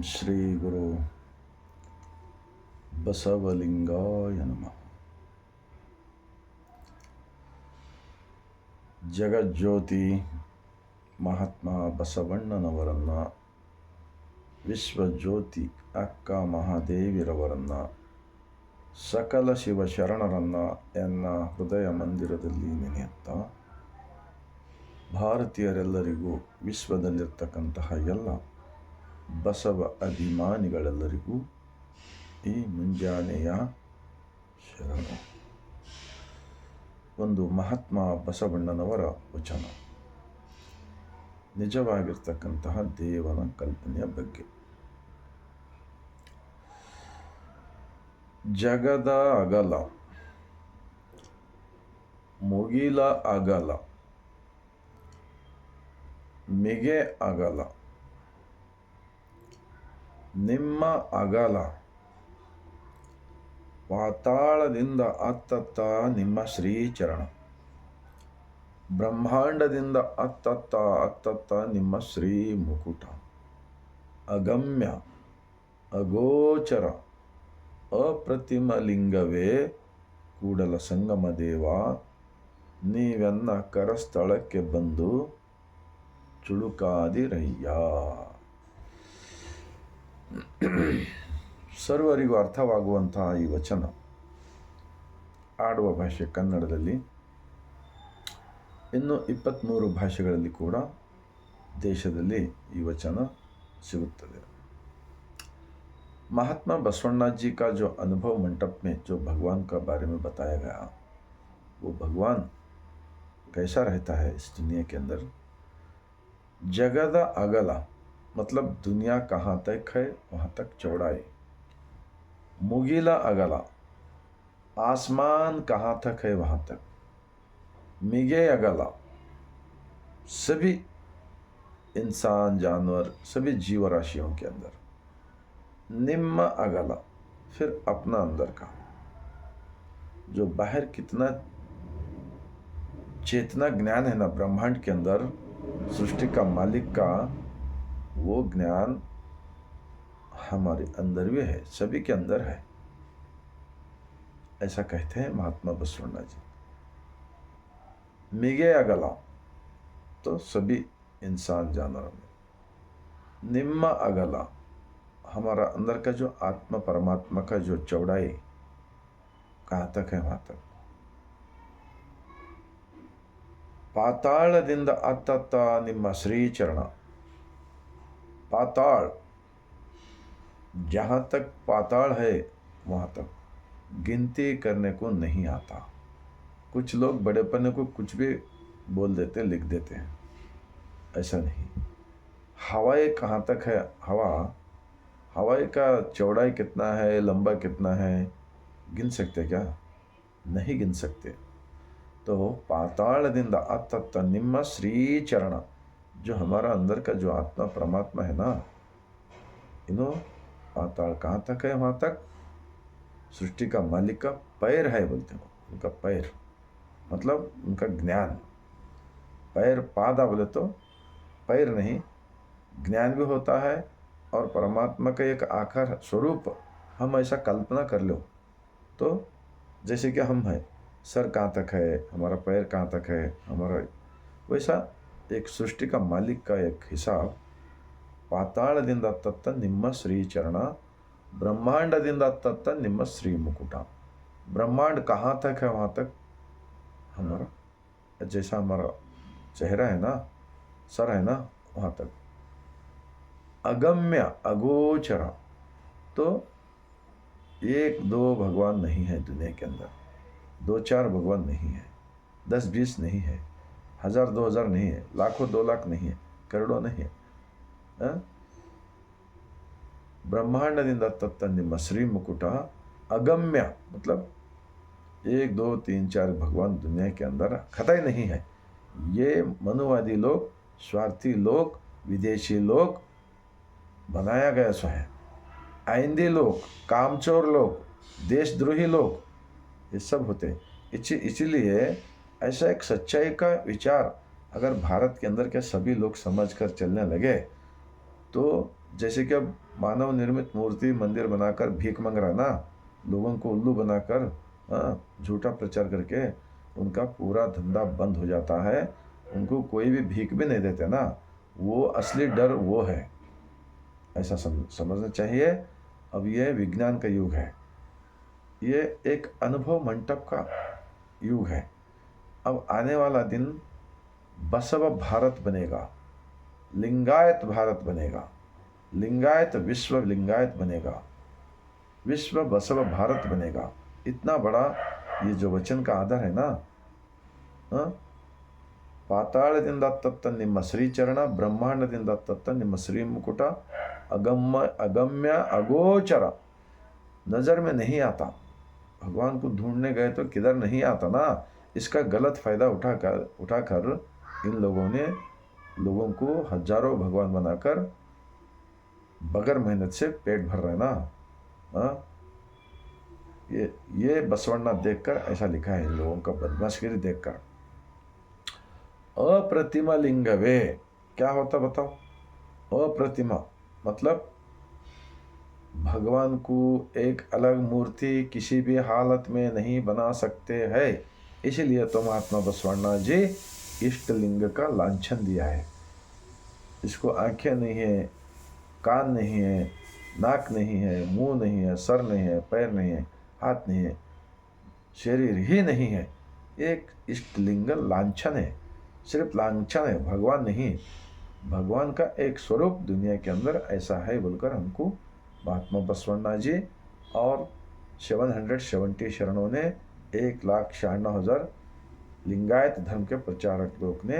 ಶ್ರೀ ಗುರು ಬಸವಲಿಂಗಾಯ ನಮಃ. ಜಗಜ್ಯೋತಿ ಮಹಾತ್ಮ ಬಸವಣ್ಣನವರನ್ನು, ವಿಶ್ವಜ್ಯೋತಿ ಅಕ್ಕ ಮಹಾದೇವಿರವರನ್ನು, ಸಕಲ ಶಿವಶರಣರನ್ನು ಎನ್ನ ಹೃದಯ ಮಂದಿರದಲ್ಲಿ ನೆನೆಯುತ್ತಾ, ಭಾರತೀಯರೆಲ್ಲರಿಗೂ, ವಿಶ್ವದಲ್ಲಿರ್ತಕ್ಕಂತಹ ಎಲ್ಲ ಬಸವ ಅಭಿಮಾನಿಗಳೆಲ್ಲರಿಗೂ ಈ ಮುಂಜಾನೆಯ ಶರಣ. ಒಂದು ಮಹಾತ್ಮ ಬಸವಣ್ಣನವರ ವಚನ, ನಿಜವಾಗಿರ್ತಕ್ಕಂತಹ ದೇವನ ಕಲ್ಪನೆಯ ಬಗ್ಗೆ. ಜಗದ ಅಗಲ, ಮುಗಿಲ ಅಗಲ, ಮಿಗೆ ಅಗಲ, ನಿಮ್ಮ ಅಗಲ, ಪಾತಾಳದಿಂದ ಅತ್ತತ್ತ ನಿಮ್ಮ ಶ್ರೀಚರಣ, ಬ್ರಹ್ಮಾಂಡದಿಂದ ಅತ್ತತ್ತ ನಿಮ್ಮ ಶ್ರೀ ಮುಕುಟ, ಅಗಮ್ಯ ಅಗೋಚರ ಅಪ್ರತಿಮ ಲಿಂಗವೇ ಕೂಡಲ ಸಂಗಮ ದೇವ, ನೀವೆನ್ನ ಕರಸ್ಥಳಕ್ಕೆ ಬಂದು ಚುಳುಕಾದಿರಯ್ಯ. ಸರ್ವರಿಗೂ ಅರ್ಥವಾಗುವಂತಹ ಈ ವಚನ ಆಡುವ ಭಾಷೆ ಕನ್ನಡದಲ್ಲಿ, ಇನ್ನು 23 ಭಾಷೆಗಳಲ್ಲಿ ಕೂಡ ದೇಶದಲ್ಲಿ ಈ ವಚನ ಸಿಗುತ್ತದೆ. महात्मा बसवण्णा जी का जो अनुभव मंडप में जो भगवान का बारे में बताया गया, वो भगवान कैसा रहता है इस दुनिया के अंदर. जगदा अगला मतलब दुनिया कहाँ तक है वहाँ तक चौड़ाई. मुगीला अगला आसमान कहाँ तक है वहाँ तक. मिगे अगला सभी इंसान जानवर सभी जीव राशियों के अंदर. निम्न अगला फिर अपना अंदर का, जो बाहर कितना चेतना ज्ञान है ना ब्रह्मांड के अंदर, सृष्टि का मालिक का, वो ज्ञान हमारे अंदर भी है, सभी के अंदर है, ऐसा कहते हैं महात्मा बसवण्णा जी. मिगे अगला तो सभी इंसान जानवरों में. निम्न अगला हमारा अंदर का जो आत्मा परमात्मा का जो चौड़ाई कहाँ तक है वहाँ तक. पाताಳದಿಂದ अत्तत्त ನಿಮ್ಮ श्री चरण. पाताल जहाँ तक पाताल है वहाँ तक गिनती करने को नहीं आता. कुछ लोग बड़ेपने को कुछ भी बोल देते, लिख देते हैं, ऐसा नहीं. हवाएं कहाँ तक है, हवाई का चौड़ाई कितना है, लंबा कितना है, गिन सकते क्या? नहीं गिन सकते. तो पाताಳದಿಂದ अत्तत्त ನಿಮ್ಮ श्री चरण, जो हमारा अंदर का जो आत्मा परमात्मा है ना, इनो पाताल कहाँ तक है वहाँ तक सृष्टि का मालिक का पैर है बोलते हो. उनका पैर मतलब उनका ज्ञान. पैर पादा बोले तो पैर नहीं, ज्ञान भी होता है और परमात्मा का एक आकार स्वरूप हम ऐसा कल्पना कर लो तो जैसे कि हम हैं, सर कहाँ तक है, हमारा पैर कहाँ तक है, हमारा वैसा एक सृष्टि का मालिक का एक हिसाब. पाताಳದಿಂದ ಅತ್ತತ್ತ ನಿಮ್ಮ श्री चरण, ब्रह्मांडದಿಂದ अत्तत्त ನಿಮ್ಮ श्री मुकुट. ब्रह्मांड कहाँ तक है वहाँ तक हमारा, जैसा हमारा चेहरा है ना, सर है ना, वहाँ तक. अगम्य अगोचर तो 1-2 भगवान नहीं है दुनिया के अंदर, 2-4 भगवान नहीं है, 10-20 नहीं है, 1000-2000 नहीं है, लाखों 2 लाख नहीं है, करोड़ों नहीं है. ब्रह्मांडದಿಂದ अत्तत्त ನಿಮ್ಮ श्री मुकुट. अगम्य मतलब 1-2-3-4 भगवान दुनिया के अंदर कतई नहीं है. ये मनुवादी लोग, स्वार्थी लोग, विदेशी लोग बनाया गया सो है. आइंदी लोग, कामचोर लोग, देशद्रोही लोग, ये सब होते हैं. इसीलिए ऐसा एक सच्चाई का विचार अगर भारत के अंदर के सभी लोग समझ कर चलने लगे तो जैसे कि अब मानव निर्मित मूर्ति मंदिर बनाकर भीख मांग रहा है ना, लोगों को उल्लू बनाकर, झूठा प्रचार करके उनका पूरा धंधा बंद हो जाता है। उनको कोई भी भीख भी नहीं देते ना, वो असली डर वो है, ऐसा समझना चाहिए। अब ये विज्ञान का युग है, ये एक अनुभव मंटप का युग है। अब आने वाला दिन बसव भारत बनेगा, लिंगायत भारत बनेगा, लिंगायत विश्व लिंगायत बनेगा, विश्व बसव भारत बनेगा। इतना बड़ा ये जो वचन का आधार है ना, ಪಾತಾಳದಿಂದ ತತ್ತ ನಿಮ್ಮ ಶ್ರೀಚರಣ, ಬ್ರಹ್ಮಾಂಡದಿಂದ ತತ್ತ ನಿಮ್ಮ ಶ್ರೀ मुकुट, अगम्य अगोचर, नज़र में नहीं आता। भगवान को ढूंढने गए तो किधर नहीं आता ना, इसका गलत फायदा उठाकर इन लोगों ने लोगों को हजारों भगवान बनाकर बगैर मेहनत से पेट भर रहे ना। ये बसवण्णा देखकर ऐसा लिखा है इन लोगों का बदमाशगिरी देखकर। अप्रतिमा लिंगवे क्या होता बताओ? अप्रतिमा मतलब भगवान को एक अलग मूर्ति किसी भी हालत में नहीं बना सकते हैं। इसलिए तो महात्मा बसवण्णा जी इष्ट लिंग का लांछन दिया है। इसको आंखें नहीं है, कान नहीं है, नाक नहीं है, मुंह नहीं है, सर नहीं है, पैर नहीं है, हाथ नहीं है, शरीर ही नहीं है, एक इष्ट लिंग लांछन है, सिर्फ लांछन है, भगवान नहीं। भगवान का एक स्वरूप दुनिया के अंदर ऐसा है बोलकर हमको महात्मा बसवण्णा जी और 770 शरणों ने 1,96,000 लिंगायत धर्म के प्रचारक लोग ने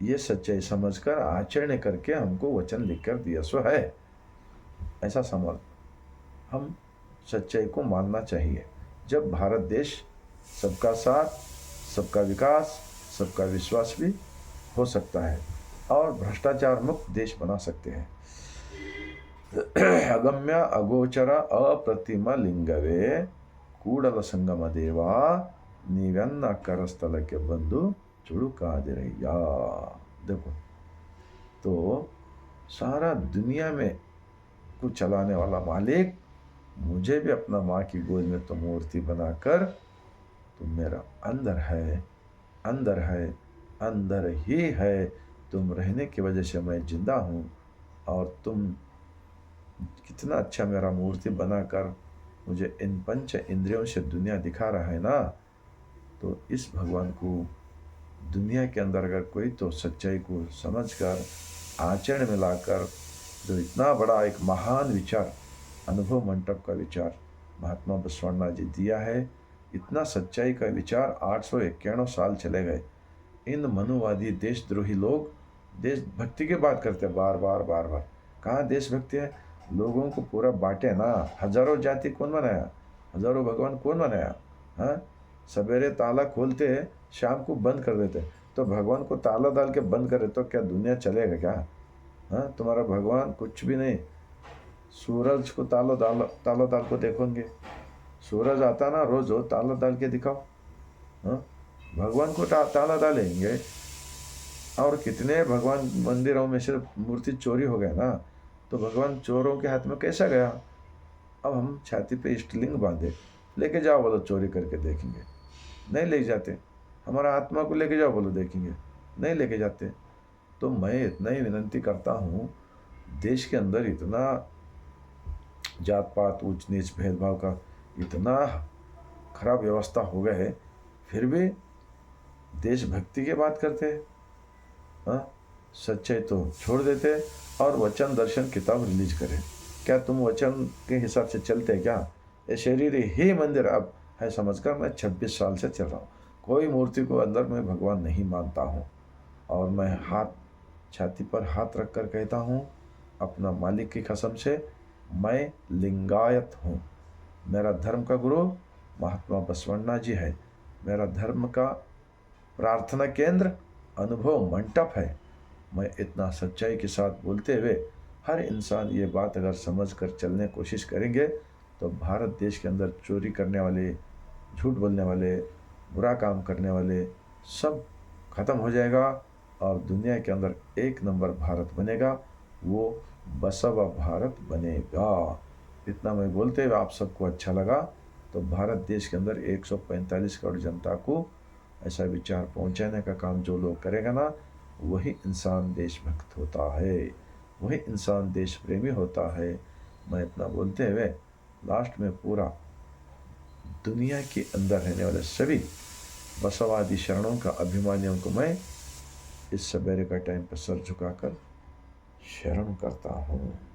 ये सच्चाई समझकर आचरण करके हमको वचन लिखकर दिया सो है। ऐसा समझ हम सच्चाई को मानना चाहिए। जब भारत देश सबका साथ, सबका विकास, सबका विश्वास भी हो सकता है और भ्रष्टाचार मुक्त देश बना सकते हैं। अगम्य अगोचर अप्रतिम लिंगवे ಕೂಡಲ ಸಂಗಮ ದೇವ ನೀವೆನ್ನ करस्थलಕ್ಕೆ ಬಂದು ಚುಡುಕಾದಿರಯ್ಯ। देखो तो सारा दुनिया में को चलाने वाला मालिक मुझे भी अपना माँ की गोद में तो मूर्ति बनाकर तुम मेरा अंदर है, अंदर है, अंदर ही है। तुम रहने की वजह से मैं जिंदा हूँ और तुम कितना अच्छा मेरा मूर्ति बनाकर मुझे इन पंच इंद्रियों से दुनिया दिखा रहा है ना। तो इस भगवान को दुनिया के अंदर अगर कोई तो सच्चाई को समझकर आचरण में लाकर जो इतना बड़ा एक महान विचार, अनुभव मंटप का विचार महात्मा बसवण्णा जी दिया है, इतना सच्चाई का विचार 891 साल चले गए। इन मनुवादी देशद्रोही लोग देशभक्ति की बात करते हैं बार बार बार बार। कहाँ देशभक्ति है? लोगों को पूरा बांटे ना। हजारों जाति कौन बनाया? हजारों भगवान कौन बनाया? हाँ, सवेरे ताला खोलते शाम को बंद कर देते, तो भगवान को ताला डाल के बंद करे तो क्या दुनिया चलेगा क्या? हाँ, तुम्हारा भगवान कुछ भी नहीं। सूरज को ताला डाल को देखोगे, सूरज आता ना रोज हो, ताला डाल के दिखाओ। हाँ, भगवान को ताला डालेंगे और कितने भगवान मंदिरों में सिर्फ मूर्ति चोरी हो गया ना, तो भगवान चोरों के हाथ में कैसा गया? अब हम छाती पे इष्टलिंग बांधे, लेके जाओ बोलो चोरी करके देखेंगे, नहीं ले जाते। हमारा आत्मा को लेके जाओ बोलो देखेंगे, नहीं लेके जाते। तो मैं इतना ही विनंती करता हूँ, देश के अंदर इतना जात पात, ऊंच नीच, भेदभाव का इतना खराब व्यवस्था हो गए, फिर भी देशभक्ति की बात करते हैं। हाँ, सच्चाई तो छोड़ देते और वचन दर्शन किताब रिलीज करें। क्या तुम वचन के हिसाब से चलते क्या? ये शरीर ही मंदिर अब है समझकर मैं 26 साल से चल रहा हूँ। कोई मूर्ति को अंदर मैं भगवान नहीं मानता हूँ और मैं छाती पर हाथ रख कर कहता हूँ अपना मालिक की कसम से, मैं लिंगायत हूँ। मेरा धर्म का गुरु महात्मा बसवण्णा जी है। मेरा धर्म का प्रार्थना केंद्र अनुभव मंटप है। मैं इतना सच्चाई के साथ बोलते हुए हर इंसान ये बात अगर समझ कर चलने की कोशिश करेंगे तो भारत देश के अंदर चोरी करने वाले, झूठ बोलने वाले, बुरा काम करने वाले सब खत्म हो जाएगा और दुनिया के अंदर एक नंबर भारत बनेगा। वो बसवा भारत बनेगा। इतना मैं बोलते हुए आप सबको अच्छा लगा तो भारत देश के अंदर 145 करोड़ जनता को ऐसा विचार पहुंचाने का काम जो लोग करेगा ना, वही इंसान देशभक्त होता है, वही इंसान देश प्रेमी होता है। मैं इतना बोलते हुए लास्ट में पूरा दुनिया के अंदर रहने वाले सभी बसवादी शरणों का अभिमानियों को मैं इस सवेरे का टाइम पर सर झुकाकर शरण करता हूँ।